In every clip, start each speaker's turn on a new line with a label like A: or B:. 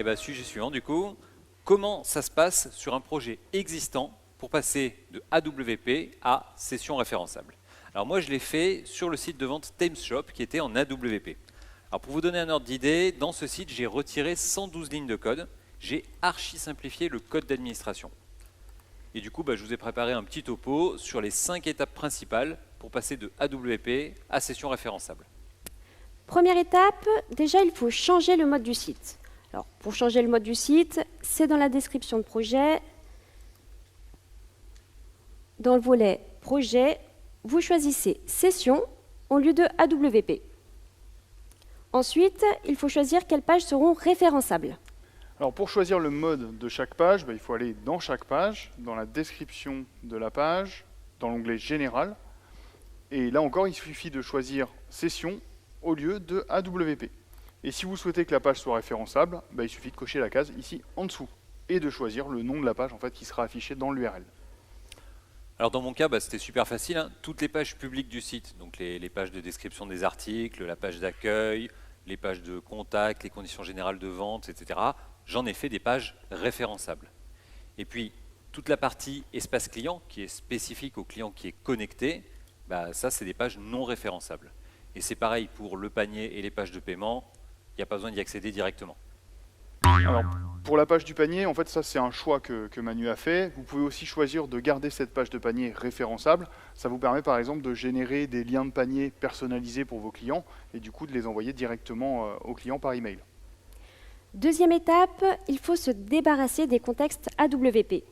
A: ben, sujet suivant du coup. Comment ça se passe sur un projet existant pour passer de AWP à session référençable? Alors moi je l'ai fait sur le site de vente ThamesShop qui était en AWP. Alors pour vous donner un ordre d'idée, dans ce site j'ai retiré 112 lignes de code. J'ai archi simplifié le code d'administration. Et du coup, je vous ai préparé un petit topo sur les 5 étapes principales pour passer de AWP à session référençable.
B: Première étape, déjà il faut changer le mode du site. Alors, pour changer le mode du site, c'est dans la description de projet. Dans le volet projet, vous choisissez session au lieu de AWP. Ensuite, il faut choisir quelles pages seront référençables.
C: Alors pour choisir le mode de chaque page, il faut aller dans chaque page, dans la description de la page, dans l'onglet Général. Et là encore, il suffit de choisir Session au lieu de AWP. Et si vous souhaitez que la page soit référençable, il suffit de cocher la case ici en dessous et de choisir le nom de la page qui sera affiché dans l'URL.
A: Alors dans mon cas, c'était super facile, hein. Toutes les pages publiques du site, donc les pages de description des articles, la page d'accueil, les pages de contact, les conditions générales de vente, etc. J'en ai fait des pages référençables. Et puis, toute la partie espace client, qui est spécifique au client qui est connecté, ça, c'est des pages non référençables. Et c'est pareil pour le panier et les pages de paiement, il n'y a pas besoin d'y accéder directement.
C: Alors, pour la page du panier, en fait, ça, c'est un choix que Manu a fait. Vous pouvez aussi choisir de garder cette page de panier référençable. Ça vous permet, par exemple, de générer des liens de panier personnalisés pour vos clients et du coup, de les envoyer directement aux clients par email.
B: Deuxième étape, il faut se débarrasser des contextes AWP.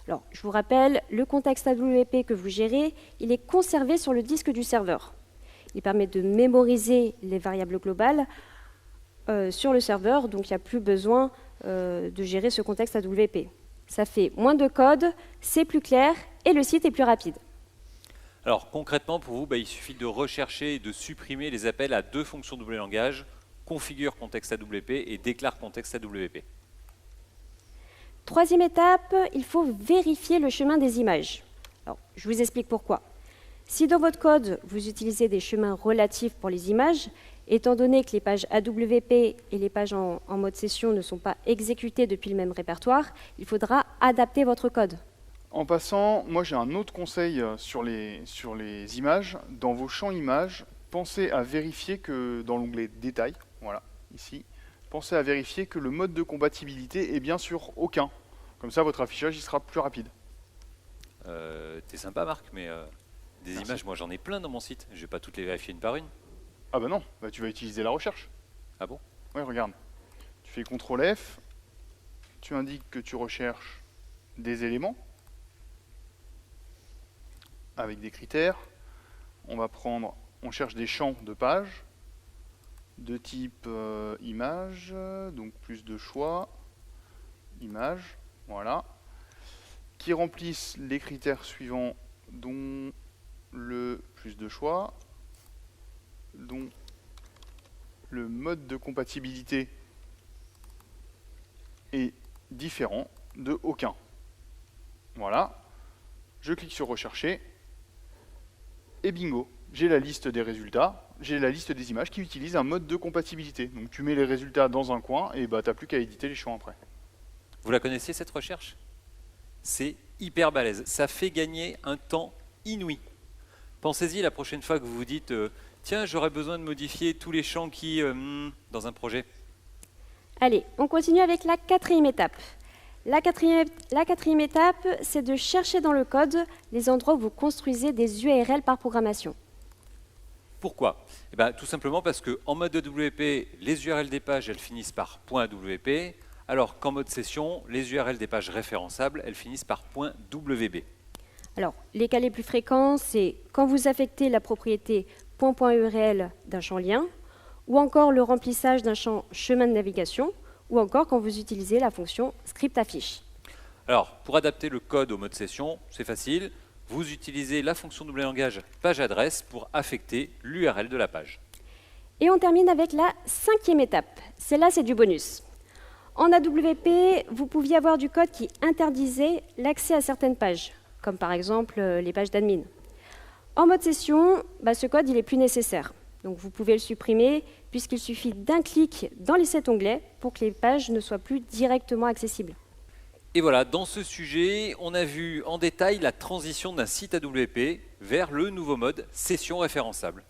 B: Alors, je vous rappelle, le contexte AWP que vous gérez, il est conservé sur le disque du serveur. Il permet de mémoriser les variables globales sur le serveur, donc il n'y a plus besoin de gérer ce contexte AWP. Ça fait moins de code, c'est plus clair et le site est plus rapide.
A: Alors concrètement, pour vous, il suffit de rechercher et de supprimer les appels à deux fonctions double langage, configure contexte AWP et déclare contexte AWP.
B: Troisième étape, il faut vérifier le chemin des images. Alors, je vous explique pourquoi. Si dans votre code, vous utilisez des chemins relatifs pour les images, étant donné que les pages AWP et les pages en mode session ne sont pas exécutées depuis le même répertoire, il faudra adapter votre code.
C: En passant, moi j'ai un autre conseil sur les images. Dans vos champs images, pensez à vérifier que dans l'onglet Détails, voilà, ici, pensez à vérifier que le mode de compatibilité est bien sur aucun. Comme ça, votre affichage il sera plus rapide.
A: T'es sympa, Marc, mais des
C: Merci.
A: images, moi j'en ai plein dans mon site. Je vais pas toutes les vérifier une par une.
C: Ah bah non, tu vas utiliser la recherche.
A: Ah bon?
C: Oui, regarde. Tu fais CTRL F, tu indiques que tu recherches des éléments avec des critères. On cherche des champs de page de type image, donc plus de choix, image, voilà, qui remplissent les critères suivants, dont le plus de choix, dont le mode de compatibilité est différent de aucun. Voilà, je clique sur rechercher et bingo, j'ai la liste des résultats, j'ai la liste des images qui utilisent un mode de compatibilité. Donc tu mets les résultats dans un coin et tu n'as plus qu'à éditer les champs après.
A: Vous la connaissiez cette recherche? C'est hyper balèze, ça fait gagner un temps inouï. Pensez-y la prochaine fois que vous vous dites tiens, j'aurais besoin de modifier tous les champs qui dans un projet.
B: Allez, on continue avec la quatrième étape. La quatrième étape, c'est de chercher dans le code les endroits où vous construisez des URL par programmation.
A: Pourquoi? Tout simplement parce qu'en mode AWP, les URL des pages, elles finissent par .wp, alors qu'en mode session, les URL des pages référençables, elles finissent par .wb.
B: Alors, les cas les plus fréquents, c'est quand vous affectez la propriété .url d'un champ lien, ou encore le remplissage d'un champ chemin de navigation, ou encore quand vous utilisez la fonction script affiche.
A: Alors, pour adapter le code au mode session, c'est facile. Vous utilisez la fonction double langage page adresse pour affecter l'URL de la page.
B: Et on termine avec la cinquième étape. Celle-là, c'est du bonus. En AWP, vous pouviez avoir du code qui interdisait l'accès à certaines pages, comme par exemple les pages d'admin. En mode session, ce code il est plus nécessaire. Donc vous pouvez le supprimer puisqu'il suffit d'un clic dans les 7 onglets pour que les pages ne soient plus directement accessibles.
A: Et voilà, dans ce sujet, on a vu en détail la transition d'un site AWP vers le nouveau mode session référençable.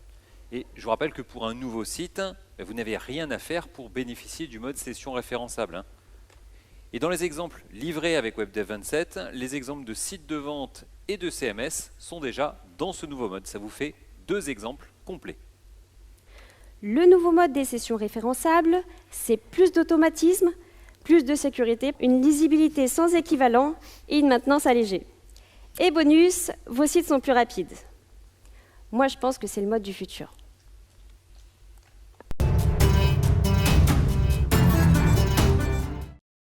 A: Et je vous rappelle que pour un nouveau site, vous n'avez rien à faire pour bénéficier du mode session référençable. Et dans les exemples livrés avec WebDev 27, les exemples de sites de vente et de CMS sont déjà dans ce nouveau mode. Ça vous fait 2 exemples complets.
B: Le nouveau mode des sessions référençables, c'est plus d'automatisme, plus de sécurité, une lisibilité sans équivalent et une maintenance allégée. Et bonus, vos sites sont plus rapides. Moi, je pense que c'est le mode du futur.